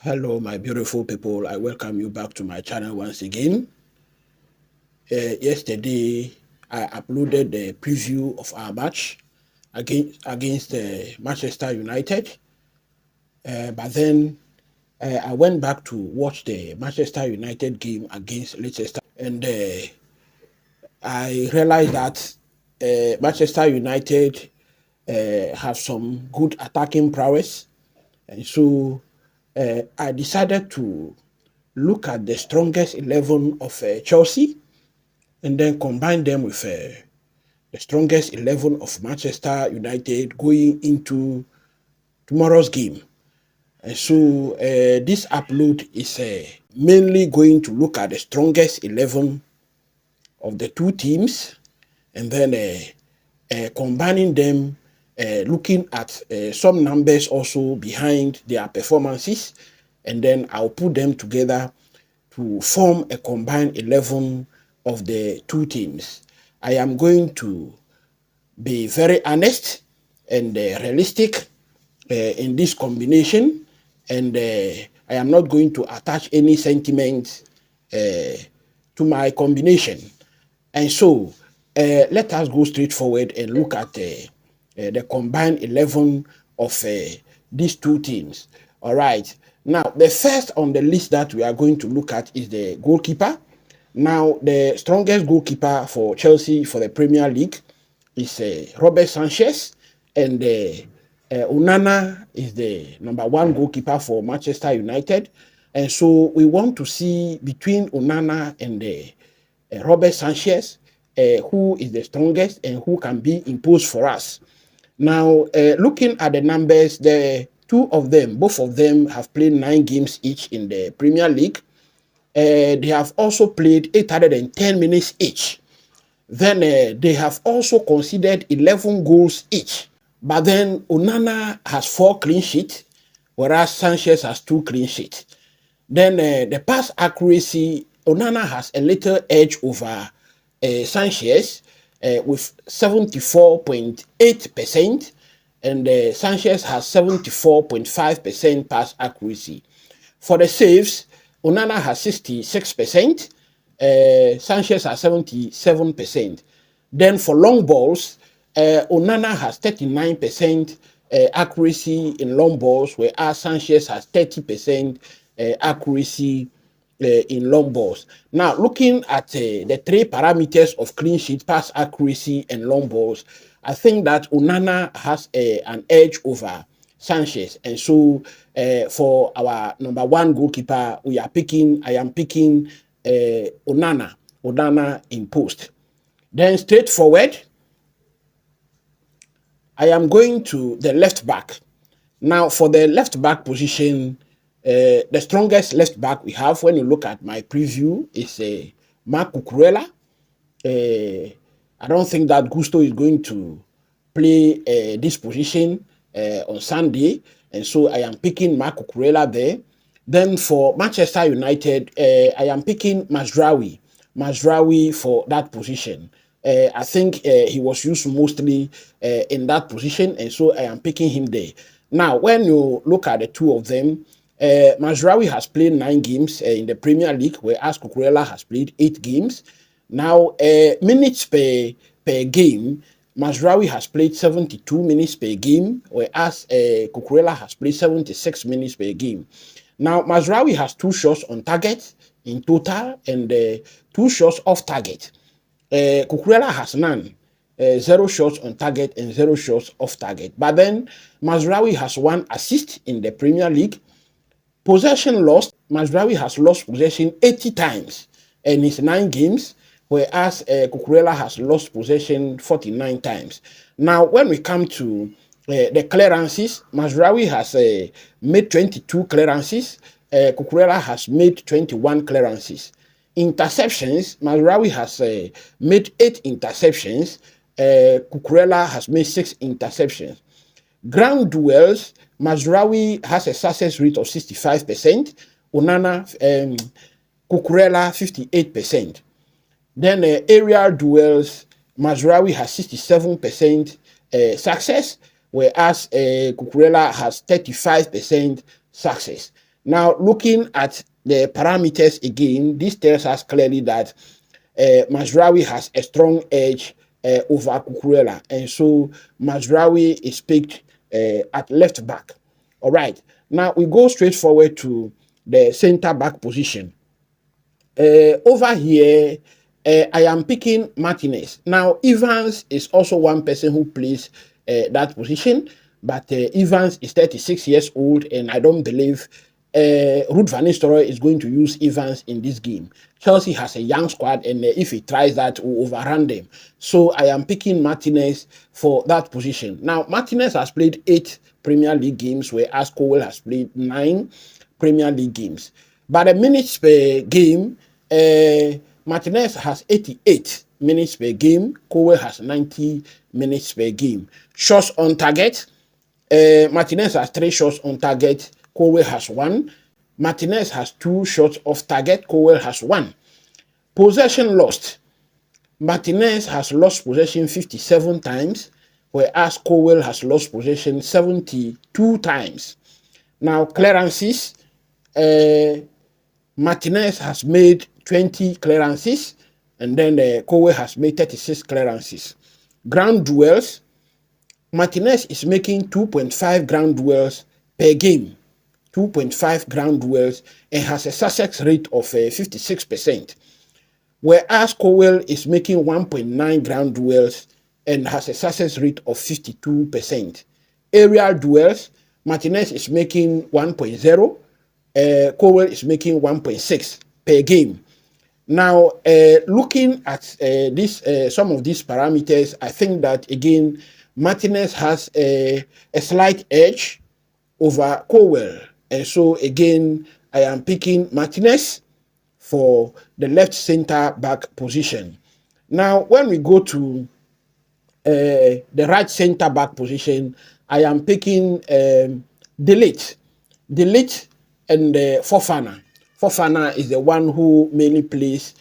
Hello, my beautiful people. I welcome you back to my channel once again. Yesterday, I uploaded the preview of our match against Manchester United. But then I went back to watch the Manchester United game against Leicester, and I realized that Manchester United have some good attacking prowess, and so I decided to look at the strongest 11 of Chelsea and then combine them with the strongest 11 of Manchester United going into tomorrow's game. And so this upload is mainly going to look at the strongest 11 of the two teams and then combining them, looking at some numbers also behind their performances, and then I'll put them together to form a combined 11 of the two teams. I am going to be very honest and realistic in this combination, and I am not going to attach any sentiment to my combination. And so let us go straight forward and look at the combined 11 of these two teams. All right. Now, the first on the list that we are going to look at is the goalkeeper. Now, the strongest goalkeeper for Chelsea for the Premier League is Robert Sanchez, and Onana is the #1 goalkeeper for Manchester United. And so we want to see between Onana and Robert Sanchez, who is the strongest and who can be imposed for us. Now, looking at the numbers, the both of them have played 9 games each in the Premier League. They have also played 810 minutes each. Then they have also conceded 11 goals each. But then Onana has 4 clean sheets, whereas Sanchez has 2 clean sheets. Then the pass accuracy, Onana has a little edge over Sanchez with 74.8%, and Sanchez has 74.5% pass accuracy. For the saves, Onana has 66%, Sanchez has 77%. Then for long balls, Onana has 39% accuracy in long balls, whereas Sanchez has 30% accuracy in long balls. Now, looking at the 3 parameters of clean sheet, pass accuracy, and long balls, I think that Onana has an edge over Sanchez. And so for our #1 goalkeeper, I am picking Onana in post. Then straight forward, I am going to the left back. Now, for the left back position, the strongest left back we have, when you look at my preview, is Marc Cucurella. I don't think that Gusto is going to play this position on Sunday, and so I am picking Marc Cucurella there. Then for Manchester United, I am picking Mazraoui for that position. I think he was used mostly in that position, and so I am picking him there. Now, when you look at the two of them, Mazraoui has played 9 games in the Premier League, whereas Cucurella has played 8 games. Now, minutes per game, Mazraoui has played 72 minutes per game, whereas Cucurella has played 76 minutes per game. Now, Mazraoui has 2 shots on target in total and 2 shots off target. Cucurella has none. 0 shots on target and 0 shots off target. But then Mazraoui has 1 assist in the Premier League. Possession lost, Mazraoui has lost possession 80 times in his 9 games, whereas Cucurella has lost possession 49 times. Now, when we come to the clearances, Mazraoui has made 22 clearances, Cucurella has made 21 clearances. Interceptions, Mazraoui has made 8 interceptions, Cucurella has made 6 interceptions. Ground duels, Mazraoui has a success rate of 65%, Cucurella 58%. Then aerial duels, Mazraoui has 67% success, whereas Cucurella has 35% success. Now, looking at the parameters again, this tells us clearly that Mazraoui has a strong edge over Cucurella, and so Mazraoui is picked at left back. All right, now we go straight forward to the center back position. Over here, I am picking Martinez. Now, Evans is also one person who plays that position, but Evans is 36 years old, and I don't believe Ruud van Nistelrooy is going to use Evans in this game. Chelsea has a young squad, and if he tries that, will overrun them. So I am picking Martinez for that position. Now, Martinez has played 8 Premier League games, whereas Cowell has played 9 Premier League games. But the minutes per game, Martinez has 88 minutes per game. Cowell has 90 minutes per game. Shots on target, Martinez has 3 shots on target. Cowell has 1. Martinez has 2 shots off target. Cowell has 1. Possession lost. Martinez has lost possession 57 times, whereas Cowell has lost possession 72 times. Now, clearances, Martinez has made 20 clearances, and then Cowell has made 36 clearances. Ground duels, Martinez is making 2.5 ground duels per game. 2.5 ground duels, and has a success rate of 56%. Whereas Cowell is making 1.9 ground duels and has a success rate of 52%. Aerial duels, Martinez is making 1.0, Cowell is making 1.6 per game. Now, looking at some of these parameters, I think that, again, Martinez has a slight edge over Cowell. And so, again, I am picking Martinez for the left center back position. Now, when we go to the right center back position, I am picking De Ligt and Fofana. Fofana is the one who mainly plays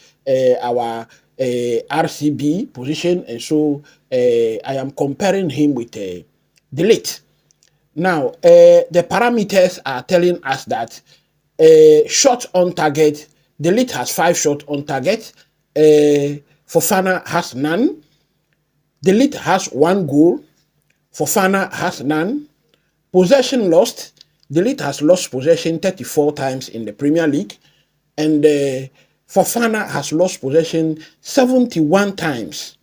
our RCB position, and so I am comparing him with De Ligt. Now, the parameters are telling us that shot on target, De Ligt has 5 shots on target, Fofana has none. De Ligt has 1 goal, Fofana has none. Possession lost, De Ligt has lost possession 34 times in the Premier League, and Fofana has lost possession 71 times.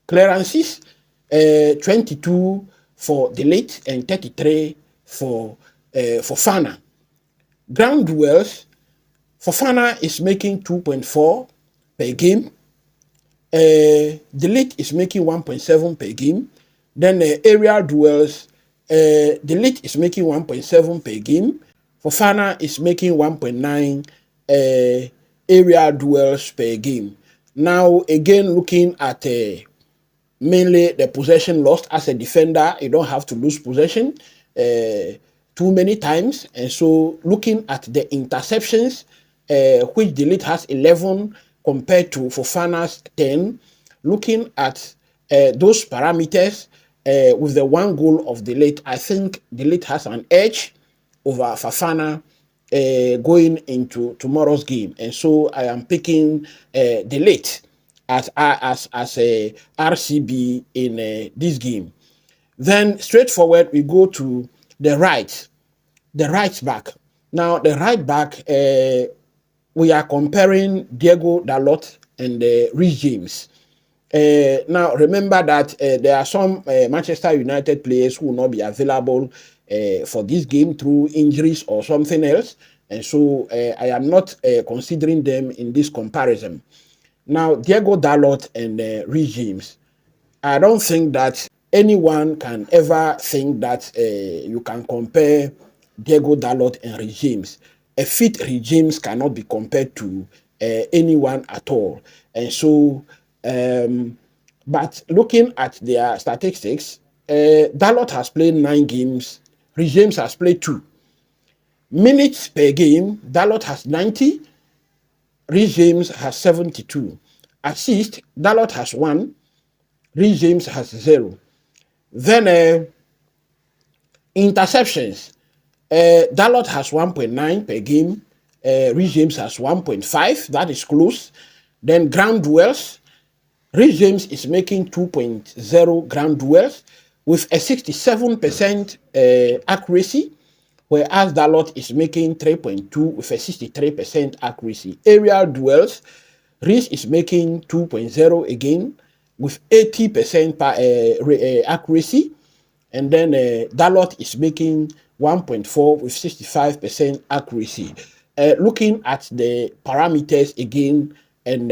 Clearances, 22 for De Ligt and 33 for Fofana. Ground duels, Fofana is making 2.4 per game. De Ligt is making 1.7 per game. Then aerial duels, De Ligt is making 1.7 per game. Fofana is making 1.9 aerial duels per game. Now, again, looking at mainly the possession lost. As a defender, you don't have to lose possession too many times. And so, looking at the interceptions, which De Ligt has 11 compared to Fofana's 10, looking at those parameters with the 1 goal of De Ligt, I think De Ligt has an edge over Fofana going into tomorrow's game. And so I am picking De Ligt as a RCB in this game. Then straightforward, we go to the right back. Now, the right back, we are comparing Diego Dalot and Reece James. Now, remember that there are some Manchester United players who will not be available for this game through injuries or something else. And so I am not considering them in this comparison. Now, Diego Dalot and Reece James, I don't think that anyone can ever think that you can compare Diego Dalot and Reece James. A fit Reece James cannot be compared to anyone at all. And so, but looking at their statistics, Dalot has played 9 games, Reece James has played 2. Minutes per game, Dalot has 90, Reece James has 72. Assist, Dalot has 1, Reece James has 0. Then interceptions, Dalot has 1.9 per game. Rhys James has 1.5. That is close. Then ground duels. Rhys James is making 2.0 ground duels with a 67% accuracy, whereas Dalot is making 3.2 with a 63% accuracy. Aerial duels, Rhys is making 2.0 again with 80% accuracy, and then Dalot is making 1.4 with 65% accuracy. Looking at the parameters again and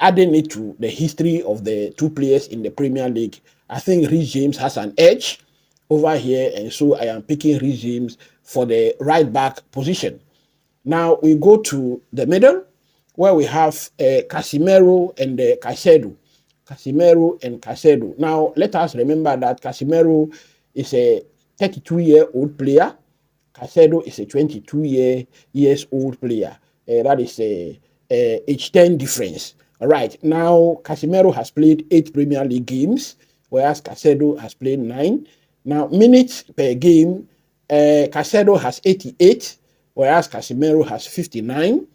adding it to the history of the two players in the Premier League, I think Rhys James has an edge over here, and so I am picking Rhys James for the right back position. Now we go to the middle, where we have Casemiro and CAICEDO. Casemiro and CAICEDO. Now let us remember that Casemiro is a 32-year-old player. CAICEDO is a 22-years-old player. That is a age 10 difference. All right. Now Casemiro has played 8 Premier League games, whereas CAICEDO has played 9. Now minutes per game, CAICEDO has 88, whereas Casemiro has 59.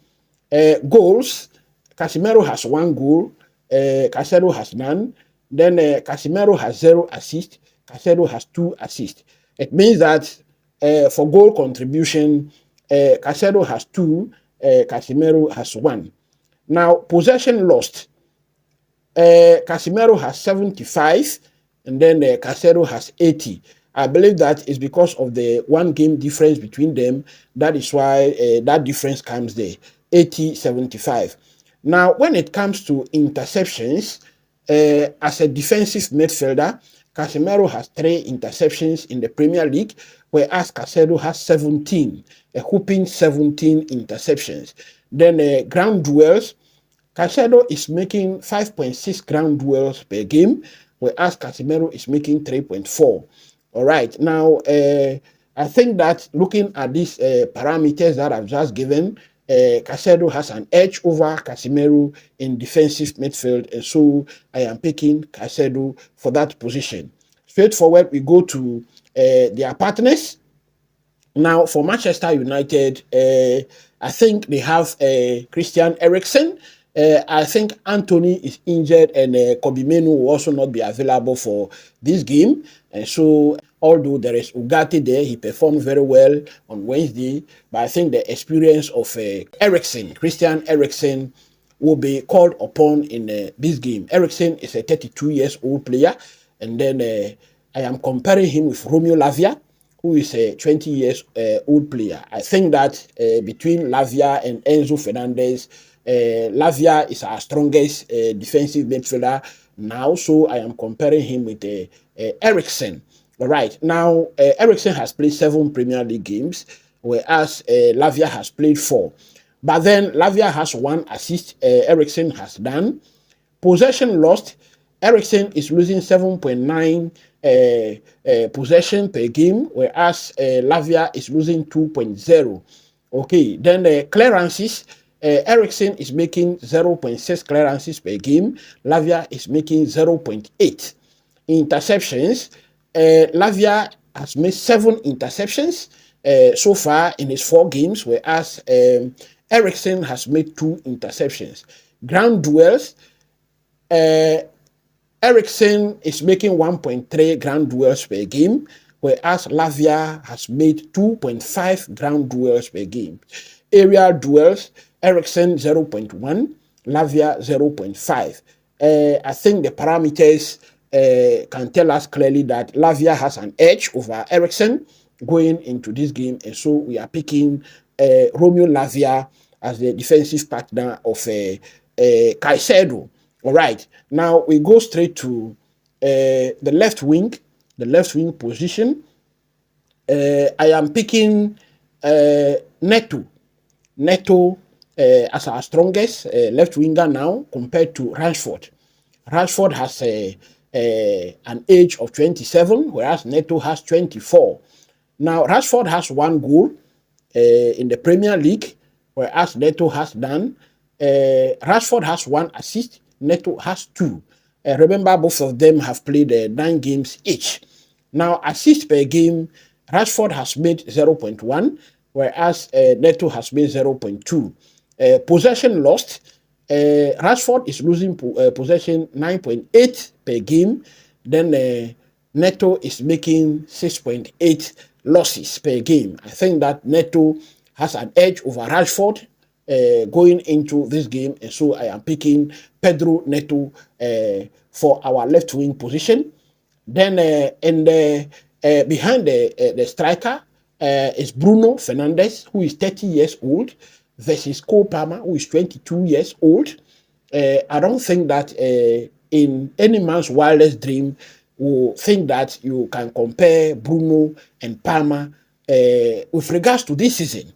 Goals, Casemiro has 1 goal, CAICEDO has none. Then Casemiro has 0 assists, CAICEDO has 2 assists. It means that for goal contribution, CAICEDO has 2, Casemiro has 1. Now, possession lost, Casemiro has 75, and then CAICEDO has 80. I believe that is because of the 1 game difference between them. That is why that difference comes there, 80-75. Now, when it comes to interceptions, as a defensive midfielder, Casemiro has 3 interceptions in the Premier League, whereas CAICEDO has 17, a whopping 17 interceptions. Then ground duels, CAICEDO is making 5.6 ground duels per game, whereas Casemiro is making 3.4. All right. Now, I think that looking at these parameters that I've just given, CAICEDO has an edge over Casemiro in defensive midfield, and so I am picking CAICEDO for that position. Straightforward, we go to their partners. Now, for Manchester United, I think they have Christian Eriksen. I think Anthony is injured, and Kobe Menu will also not be available for this game. And so, although there is Ugarte there, he performed very well on Wednesday. But I think the experience of Eriksen, Christian Eriksen, will be called upon in this game. Eriksen is a 32-years-old player. And then I am comparing him with Romeo Lavia, who is a 20-years-old player. I think that between Lavia and Enzo Fernandez, Lavia is our strongest defensive midfielder now, so I am comparing him with Eriksen. All right, now Eriksen has played 7 Premier League games, whereas Lavia has played 4. But then Lavia has 1 assist, Eriksen has none. Possession lost, Eriksen is losing 7.9 possession per game, whereas Lavia is losing 2.0. Okay, then clearances, Eriksen is making 0.6 clearances per game. Lavia is making 0.8. Interceptions, Lavia has made 7 interceptions so far in his 4 games, whereas Eriksen has made 2 interceptions. Ground duels, Eriksen is making 1.3 ground duels per game, whereas Lavia has made 2.5 ground duels per game. Aerial duels, Eriksen 0.1, Lavia 0.5. I think the parameters can tell us clearly that Lavia has an edge over Eriksen going into this game, and so we are picking Romeo Lavia as the defensive partner of CAICEDO. All right, now we go straight to the left wing position. I am picking Neto as our strongest left winger now compared to Rashford. Rashford has an age of 27, whereas Neto has 24. Now, Rashford has 1 goal in the Premier League, whereas Neto has none. Rashford has 1 assist, Neto has 2. Remember, both of them have played 9 games each. Now, assist per game, Rashford has made 0.1, whereas Neto has made 0.2. Possession lost. Rashford is losing possession 9.8 per game. Then Neto is making 6.8 losses per game. I think that Neto has an edge over Rashford going into this game, and so I am picking Pedro Neto for our left wing position. Then behind the striker is Bruno Fernandes, who is 30 years old, versus Cole Palmer, who is 22 years old. I don't think that in any man's wildest dream will think that you can compare Bruno and Palmer with regards to this season.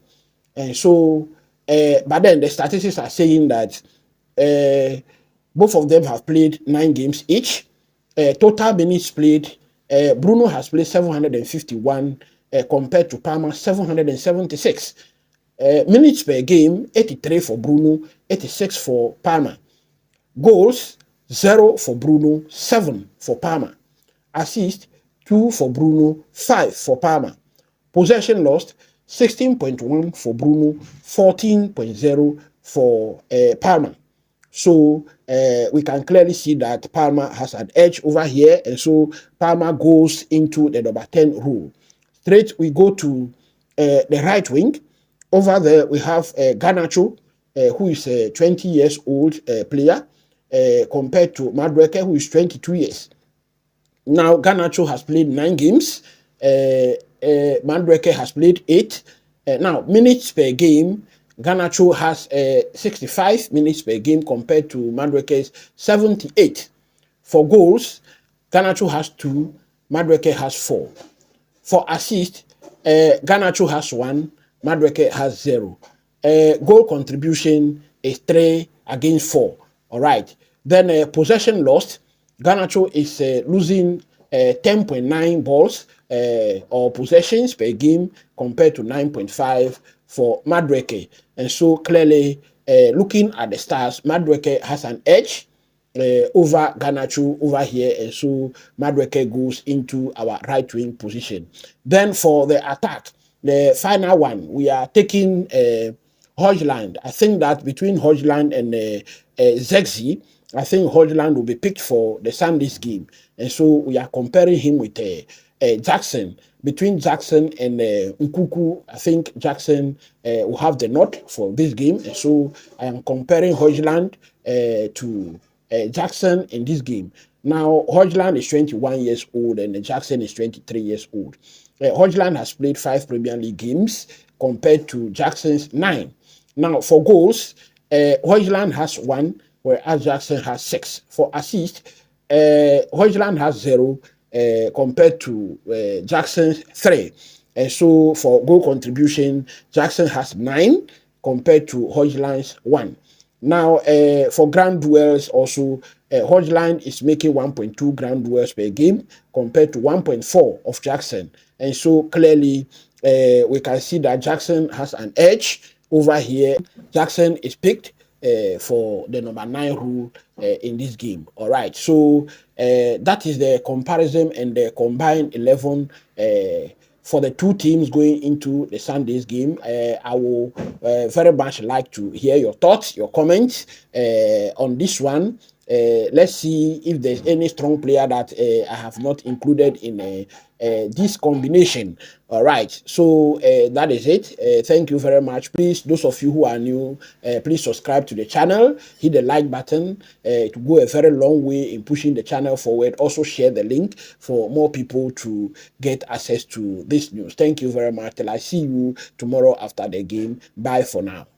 And so, but then the statistics are saying that both of them have played 9 games each. Total minutes played, Bruno has played 751 compared to Palmer 776. Minutes per game, 83 for Bruno, 86 for Palmer. Goals, 0 for Bruno, 7 for Palmer. Assist, 2 for Bruno, 5 for Palmer. Possession lost, 16.1 for Bruno, 14.0 for Palmer. So we can clearly see that Palmer has an edge over here, and so Palmer goes into the number 10 role. Straight we go to the right wing. Over there we have Garnacho, who is a 20 years old player, compared to Madueke, who is 22 years. Now Garnacho has played 9 games. Madueke has played 8. Now minutes per game, Garnacho has 65 minutes per game compared to Madueke's 78. For goals, Garnacho has 2, Madueke has 4. For assist, Garnacho has 1, Madueke has 0. Goal contribution is 3 against 4. All right. Then possession lost, Garnacho is losing 10.9 balls or possessions per game compared to 9.5 for Madueke. And so clearly, looking at the stats, Madueke has an edge over Garnacho over here, and so Madueke goes into our right wing position. Then for the attack, the final one, we are taking HOJLUND. I think that between HOJLUND and Zexi, I think HOJLUND will be picked for the Sunday's game. And so we are comparing him with Jackson. Between Jackson and Nkuku, I think Jackson will have the nod for this game. And so I am comparing HOJLUND to Jackson in this game. Now, HOJLUND is 21 years old and Jackson is 23 years old. HOJLUND has played 5 Premier League games compared to Jackson's 9. Now, for goals, HOJLUND has 1, whereas Jackson has 6. For assist, HOJLUND has 0 compared to Jackson's 3. And so for goal contribution, Jackson has 9 compared to HOJLUND's 1. Now, for ground duels also, HOJLUND is making 1.2 ground duels per game compared to 1.4 of Jackson. And so clearly, we can see that Jackson has an edge over here. Jackson is picked for the number 9 role in this game. All right, so that is the comparison and the combined 11 for the two teams going into the Sunday's game. I will very much like to hear your thoughts, your comments on this one. Let's see if there's any strong player that I have not included in this combination. All right, so that is it. Thank you very much. Please, those of you who are new, please subscribe to the channel, hit the like button to go a very long way in pushing the channel forward. Also share the link for more people to get access to this news. Thank you very much. Till I see you tomorrow after the game. Bye for now.